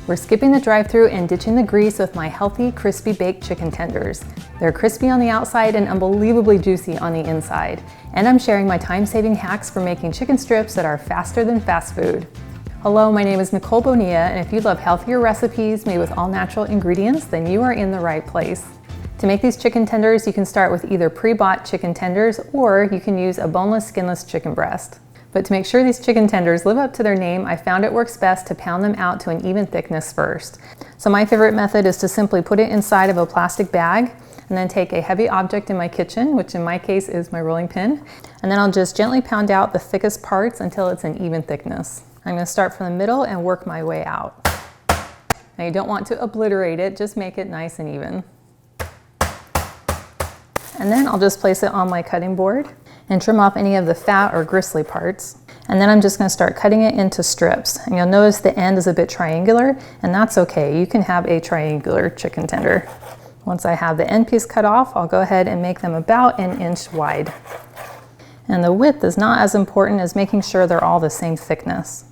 We're skipping the drive-thru and ditching the grease with my healthy, crispy baked chicken tenders. They're crispy on the outside and unbelievably juicy on the inside. And I'm sharing my time-saving hacks for making chicken strips that are faster than fast food. Hello, my name is Nicole Bonilla, and if you love healthier recipes made with all natural ingredients, then you are in the right place. To make these chicken tenders, you can start with either pre-bought chicken tenders or you can use a boneless, skinless chicken breast. But to make sure these chicken tenders live up to their name, I found it works best to pound them out to an even thickness first. So my favorite method is to simply put it inside of a plastic bag and then take a heavy object in my kitchen, which in my case is my rolling pin, and then I'll just gently pound out the thickest parts until it's an even thickness. I'm going to start from the middle and work my way out. Now you don't want to obliterate it, just make it nice and even. And then I'll just place it on my cutting board and trim off any of the fat or gristly parts. And then I'm just gonna start cutting it into strips. And you'll notice the end is a bit triangular, and that's okay. You can have a triangular chicken tender. Once I have the end piece cut off, I'll go ahead and make them about 1 inch wide. And the width is not as important as making sure they're all the same thickness.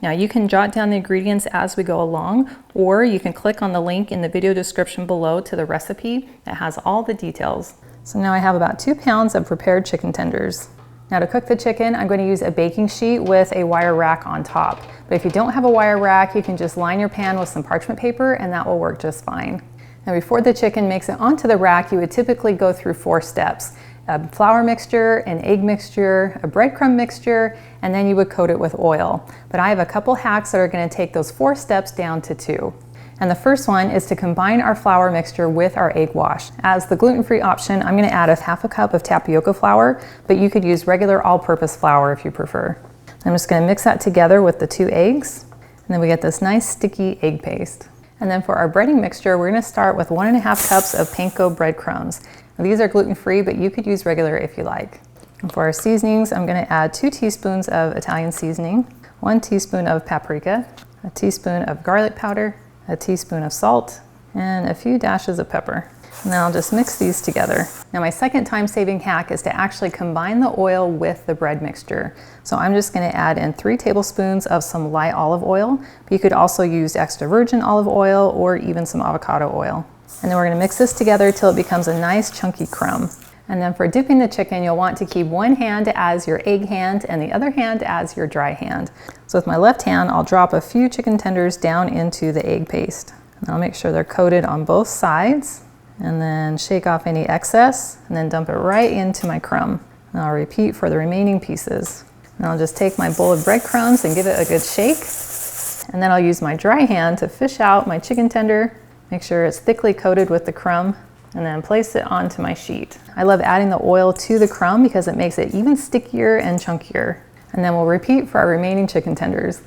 Now you can jot down the ingredients as we go along, or you can click on the link in the video description below to the recipe that has all the details. So now I have about 2 pounds of prepared chicken tenders. Now to cook the chicken, I'm going to use a baking sheet with a wire rack on top. But if you don't have a wire rack, you can just line your pan with some parchment paper and that will work just fine. Now before the chicken makes it onto the rack, you would typically go through 4 steps. A flour mixture, an egg mixture, a breadcrumb mixture, and then you would coat it with oil. But I have a couple hacks that are going to take those 4 steps down to 2. And the first one is to combine our flour mixture with our egg wash. As the gluten-free option, I'm going to add ½ cup of tapioca flour, but you could use regular all-purpose flour if you prefer. I'm just going to mix that together with the 2 eggs, and then we get this nice sticky egg paste. And then for our breading mixture, we're going to start with 1½ cups of panko breadcrumbs. Now, these are gluten-free, but you could use regular if you like. And for our seasonings, I'm going to add 2 teaspoons of Italian seasoning, 1 teaspoon of paprika, a teaspoon of garlic powder, a teaspoon of salt, and a few dashes of pepper. And then I'll just mix these together. Now my second time-saving hack is to actually combine the oil with the bread mixture. So I'm just going to add in 3 tablespoons of some light olive oil, but you could also use extra virgin olive oil or even some avocado oil. And then we're going to mix this together till it becomes a nice chunky crumb. And then for dipping the chicken, you'll want to keep one hand as your egg hand and the other hand as your dry hand. So with my left hand, I'll drop a few chicken tenders down into the egg paste. And I'll make sure they're coated on both sides, and then shake off any excess, and then dump it right into my crumb. And I'll repeat for the remaining pieces. And I'll just take my bowl of breadcrumbs and give it a good shake. And then I'll use my dry hand to fish out my chicken tender, make sure it's thickly coated with the crumb, and then place it onto my sheet. I love adding the oil to the crumb because it makes it even stickier and chunkier. And then we'll repeat for our remaining chicken tenders.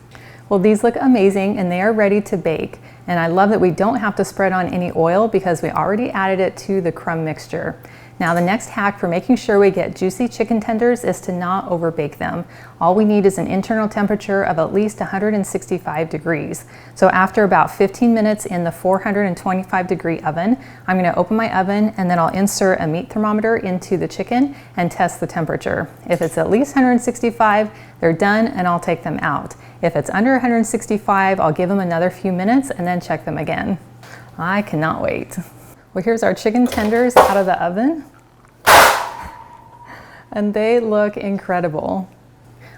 Well, these look amazing and they are ready to bake. And I love that we don't have to spread on any oil because we already added it to the crumb mixture. Now the next hack for making sure we get juicy chicken tenders is to not overbake them. All we need is an internal temperature of at least 165 degrees. So after about 15 minutes in the 425 degree oven, I'm going to open my oven and then I'll insert a meat thermometer into the chicken and test the temperature. If it's at least 165, they're done and I'll take them out. If it's under 165, I'll give them another few minutes and then check them again. I cannot wait. Well, here's our chicken tenders out of the oven, and they look incredible.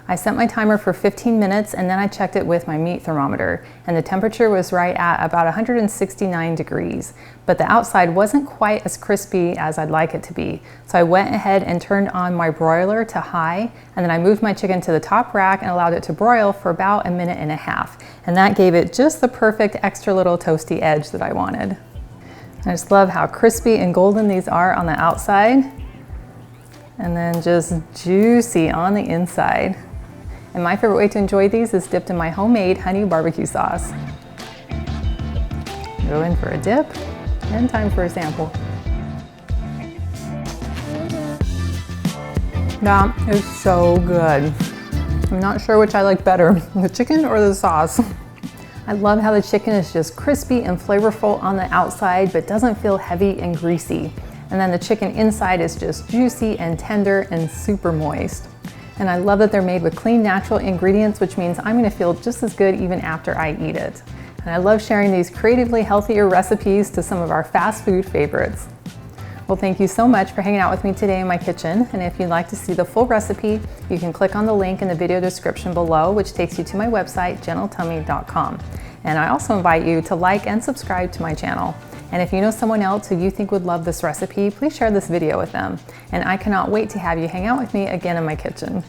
I set my timer for 15 minutes and then I checked it with my meat thermometer, and the temperature was right at about 169 degrees, but the outside wasn't quite as crispy as I'd like it to be. So I went ahead and turned on my broiler to high, and then I moved my chicken to the top rack and allowed it to broil for about 1.5 minutes, and that gave it just the perfect extra little toasty edge that I wanted. I just love how crispy and golden these are on the outside, and then just juicy on the inside. And my favorite way to enjoy these is dipped in my homemade honey barbecue sauce. Go in for a dip, and time for a sample. That is so good. I'm not sure which I like better, the chicken or the sauce. I love how the chicken is just crispy and flavorful on the outside, but doesn't feel heavy and greasy. And then the chicken inside is just juicy and tender and super moist. And I love that they're made with clean, natural ingredients, which means I'm gonna feel just as good even after I eat it. And I love sharing these creatively healthier recipes to some of our fast food favorites. Well, thank you so much for hanging out with me today in my kitchen. And if you'd like to see the full recipe, you can click on the link in the video description below, which takes you to my website, gentletummy.com. And I also invite you to like and subscribe to my channel. And if you know someone else who you think would love this recipe, please share this video with them. And I cannot wait to have you hang out with me again in my kitchen.